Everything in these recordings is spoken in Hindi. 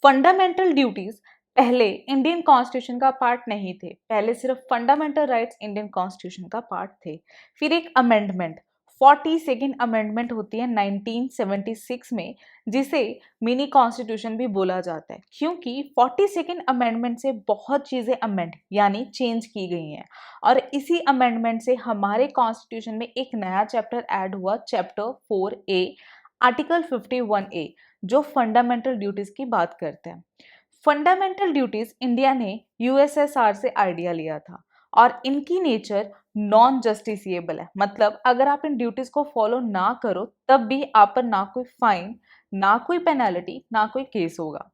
फंडामेंटल ड्यूटीज पहले इंडियन कॉन्स्टिट्यूशन का पार्ट नहीं थे, पहले सिर्फ फंडामेंटल राइट्स इंडियन कॉन्स्टिट्यूशन का पार्ट थे। फिर एक अमेंडमेंट 42nd अमेंडमेंट होती है 1976 में, जिसे मिनी कॉन्स्टिट्यूशन भी बोला जाता है, क्योंकि 42nd अमेंडमेंट से बहुत चीजें अमेंड यानी चेंज की गई हैं। और इसी अमेंडमेंट से हमारे कॉन्स्टिट्यूशन में एक नया चैप्टर ऐड हुआ, चैप्टर 4A, आर्टिकल 51A, जो फंडामेंटल ड्यूटीज की बात करते हैं। फंडामेंटल ड्यूटीज इंडिया ने यूएसएसआर से आइडिया लिया था और इनकी नेचर नॉन जस्टिसिएबल है, मतलब अगर आप इन ड्यूटीज को फॉलो ना करो तब भी आप पर ना कोई फाइन, ना कोई पेनल्टी, ना कोई केस होगा।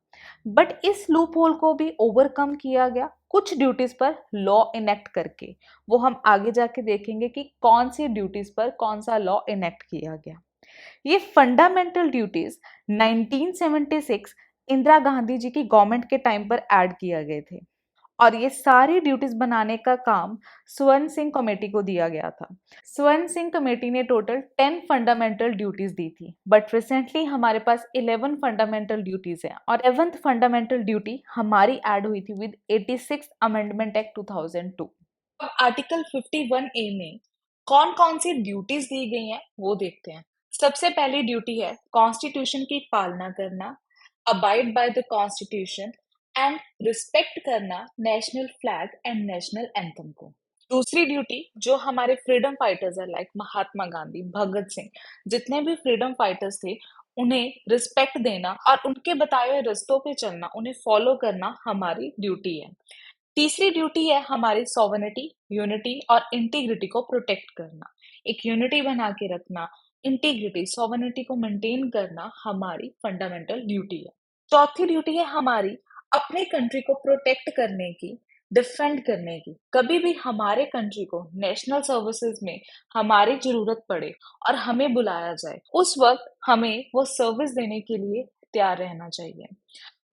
बट इस लूप होल को भी ओवरकम किया गया कुछ ड्यूटीज पर लॉ इनेक्ट करके। वो हम आगे जाके देखेंगे कि कौन सी ड्यूटीज पर कौन सा लॉ इनेक्ट किया गया। ये फंडामेंटल ड्यूटीज 1976 इंदिरा गांधी जी की गवर्नमेंट के टाइम पर ऐड किए गए थे और ये सारी ड्यूटीज बनाने का काम स्वर्ण सिंह कमेटी को दिया गया था। स्वर्ण सिंह कमेटी ने टोटल 10 फंडामेंटल ड्यूटीज दी थी, बट रिसेंटली हमारे पास 11 फंडामेंटल ड्यूटीज हैं और 11th फंडामेंटल ड्यूटी हमारी ऐड हुई थी विद 86 अमेंडमेंट एक्ट 2002। अब आर्टिकल 51A में कौन कौन सी ड्यूटीज दी गई हैं वो देखते हैं। सबसे पहली ड्यूटी है कॉन्स्टिट्यूशन की पालना करना, abide by the constitution and respect करना national flag and national anthem को। दूसरी ड्यूटी जो हमारे फ्रीडम फाइटर्स है लाइक महात्मा गांधी, भगत सिंह, जितने भी फ्रीडम फाइटर्स थे, उन्हें रिस्पेक्ट देना और उनके बताए हुए रास्तों पे चलना, उन्हें फॉलो करना हमारी ड्यूटी है। तीसरी ड्यूटी है हमारी सॉवरेनिटी, यूनिटी और इंटीग्रिटी को प्रोटेक्ट करना। एक यूनिटी बना के रखना, इंटीग्रिटी, सॉवरेनिटी को मेंटेन करना हमारी फंडामेंटल ड्यूटी है। चौथी ड्यूटी है हमारी अपने कंट्री को प्रोटेक्ट करने की, डिफेंड करने की। कभी भी हमारे कंट्री को नेशनल सर्विसेज में हमारी जरूरत पड़े और हमें बुलाया जाए, उस वक्त हमें वो सर्विस देने के लिए तैयार रहना चाहिए।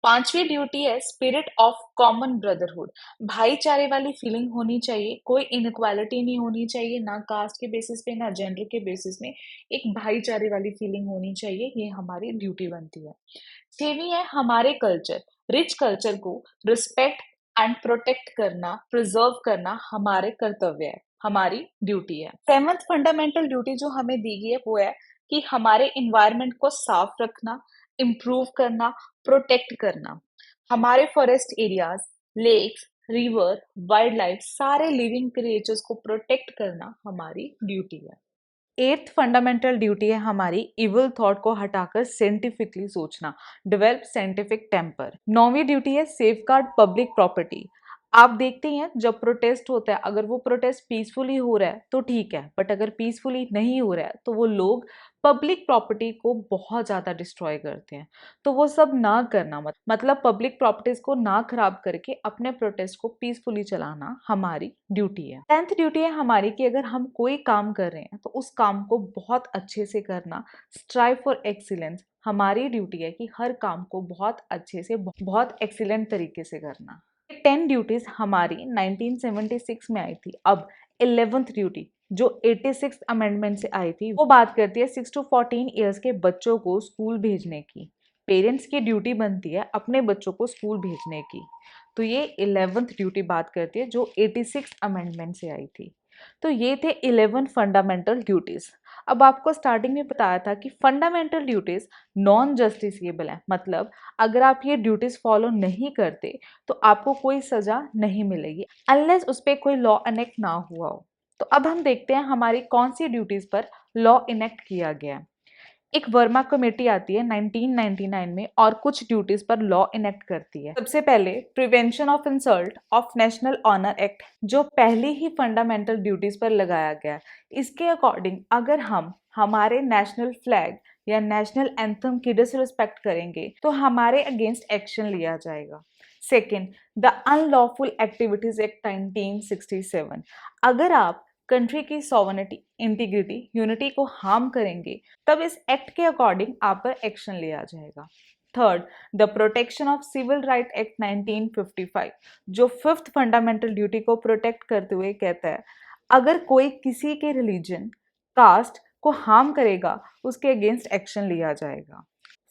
पांचवी ड्यूटी है स्पिरिट ऑफ कॉमन ब्रदरहुड। भाईचारे वाली फीलिंग होनी चाहिए, कोई इनक्वालिटी नहीं होनी चाहिए, ना कास्ट के बेसिस पे ना जेंडर के बेसिस में, एक भाईचारे वाली फीलिंग होनी चाहिए, ये हमारी ड्यूटी बनती है। छेवीं है हमारे कल्चर, रिच कल्चर को रिस्पेक्ट एंड प्रोटेक्ट करना, प्रिजर्व करना हमारे कर्तव्य है, हमारी ड्यूटी है। सेवंथ फंडामेंटल ड्यूटी जो हमें दी गई है वो है कि हमारे इन्वायरमेंट को साफ रखना, इम्प्रूव करना, प्रोटेक्ट करना। हमारे forest areas, lakes, river, wild life, सारे लिविंग क्रिएचर्स को प्रोटेक्ट करना हमारी ड्यूटी है। 8th फंडामेंटल ड्यूटी है हमारी इविल थॉट को हटाकर साइंटिफिकली सोचना, डेवलप साइंटिफिक टेम्पर। 9वीं ड्यूटी है सेफ गार्ड पब्लिक प्रॉपर्टी। आप देखते हैं जब प्रोटेस्ट होता है, अगर वो प्रोटेस्ट पीसफुली हो रहा है तो ठीक है, बट अगर पीसफुली नहीं हो रहा है तो वो लोग पब्लिक प्रॉपर्टी को बहुत ज़्यादा डिस्ट्रॉय करते हैं। तो वो सब ना करना, मतलब पब्लिक प्रॉपर्टीज को ना खराब करके अपने प्रोटेस्ट को पीसफुली चलाना हमारी ड्यूटी है। 10th ड्यूटी है हमारी कि अगर हम कोई काम कर रहे हैं तो उस काम को बहुत अच्छे से करना, स्ट्राइव फॉर एक्सीलेंस। हमारी ड्यूटी है कि हर काम को बहुत अच्छे से, बहुत एक्सीलेंट तरीके से करना। 10 ड्यूटीज हमारी 1976 में आई थी। अब 11th ड्यूटी जो 86 अमेंडमेंट से आई थी, वो बात करती है 6 to 14 ईयर्स के बच्चों को स्कूल भेजने की। पेरेंट्स की ड्यूटी बनती है अपने बच्चों को स्कूल भेजने की। तो ये 11th ड्यूटी बात करती है जो 86 अमेंडमेंट से आई थी। तो ये थे 11 फंडामेंटल ड्यूटीज। अब आपको स्टार्टिंग में बताया था कि फंडामेंटल ड्यूटीज नॉन जस्टिसिएबल है, मतलब अगर आप ये ड्यूटीज फॉलो नहीं करते तो आपको कोई सजा नहीं मिलेगी अनलेस उस पर कोई लॉ इनेक्ट ना हुआ हो। तो अब हम देखते हैं हमारी कौन सी ड्यूटीज पर लॉ इनेक्ट किया गया है। एक वर्मा कमेटी आती है 1999 में और कुछ ड्यूटीज पर लॉ इनेक्ट करती है। सबसे पहले prevention of insult of national honour act, जो पहली ही फंडामेंटल ड्यूटीज पर लगाया गया। इसके अकॉर्डिंग अगर हम हमारे नेशनल फ्लैग या नेशनल एंथम की डिसरिस्पेक्ट करेंगे तो हमारे अगेंस्ट एक्शन लिया जाएगा। Second, the unlawful activities act 1967, अगर आप कंट्री की सॉवरेनिटी, इंटीग्रिटी, यूनिटी को हार्म करेंगे तब इस एक्ट के अकॉर्डिंग आप पर एक्शन लिया जाएगा। Third, the protection of civil right act 1955, जो 5th फंडामेंटल ड्यूटी को प्रोटेक्ट करते हुए कहता है अगर कोई किसी के रिलीजन, कास्ट को हार्म करेगा उसके अगेंस्ट एक्शन लिया जाएगा।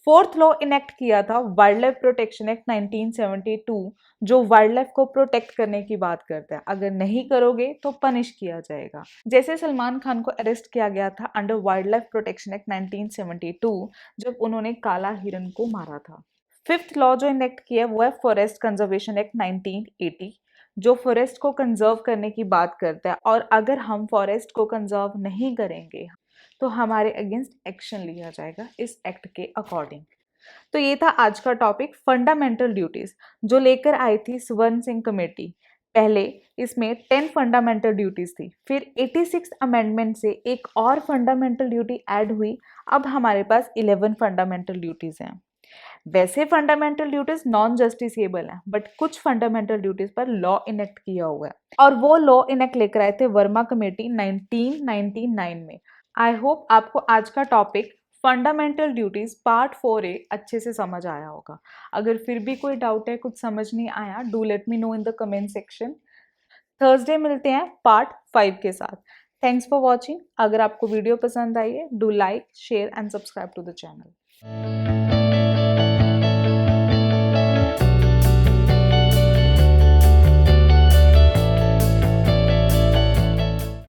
फोर्थ लॉ इनेक्ट किया था वाइल्ड लाइफ प्रोटेक्शन एक्ट 1972, जो वाइल्ड लाइफ को प्रोटेक्ट करने की बात करता है। अगर नहीं करोगे तो पनिश किया जाएगा। जैसे सलमान खान को अरेस्ट किया गया था under wild life protection act 1972, जब उन्होंने काला हिरन को मारा था। फिफ्थ लॉ जो इनेक्ट किया वो है फॉरेस्ट कंजर्वेशन एक्ट 1980, जो फॉरेस्ट को कंजर्व करने की बात करता है, और अगर हम फॉरेस्ट को कंजर्व नहीं करेंगे तो हमारे अगेंस्ट एक्शन लिया जाएगा इस एक्ट के अकॉर्डिंग। तो ये था आज का टॉपिक फंडामेंटल ड्यूटीज, जो लेकर आई थी स्वर्ण सिंह कमेटी। पहले इसमें 10 फंडामेंटल ड्यूटीज थी, फिर 86 अमेंडमेंट से एक और फंडामेंटल ड्यूटी ऐड हुई। अब हमारे पास 11 फंडामेंटल ड्यूटीज हैं। वैसे फंडामेंटल ड्यूटीज नॉन जस्टिसेबल हैं, बट कुछ फंडामेंटल ड्यूटीज पर लॉ इनेक्ट किया हुआ है, और वो लॉ इनेक्ट लेकर आए थे वर्मा कमेटी 1999 में। आई होप आपको आज का topic fundamental duties part 4A अच्छे से समझ आया होगा। अगर फिर भी कोई डाउट है, कुछ समझ नहीं आया, do let me know in the comment section. Thursday मिलते हैं पार्ट 5 के साथ। Thanks for watching. अगर आपको वीडियो पसंद आई है, do like, share and subscribe to the channel.